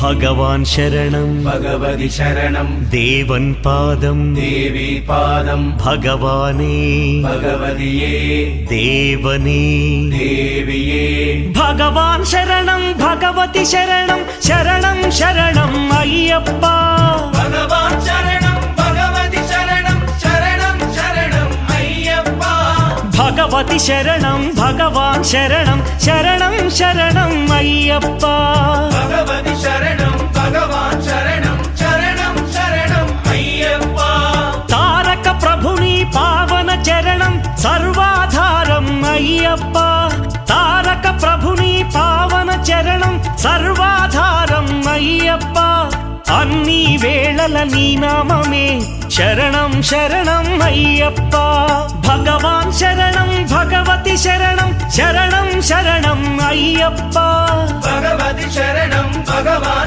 ഭഗവാൻ ശരണം ഭഗവതി ശരണം ദേവൻ പാദം ദേവി പാദം ഭഗവാനേ ഭഗവതിയേ ദേവനേ ദേവിയേ ഭഗവാൻ ശരണം ഭഗവതി ശരണം ശരണം ശരണം അയ്യപ്പ ഭഗവാൻ ശരണം ഭഗവതി ശരണം ശരണം ശരണം അയ്യപ്പ ഭഗവതി ശരണം ഭഗവാൻ ശരണം ശരണം ശരണം അയ്യപ്പ ഭഗവതി ശരണം ഭഗവാൻ ശരണം ശരണം ശരണം അയ്യപ്പ താരക ప్రభుని పావన చరణం సర్వాధారం అయ్యప్ప తారక ప్రభుని పావన చరణం సర్వాధారం అయ్యప్ప అన్ని వేళల నీ నామమే శరణం శరణం అయ్యప్ప భగవాన్ శరణం భగవతి శరణం శరణం శరణం అయ్యప్ప భగవతి శరణం భగవాన్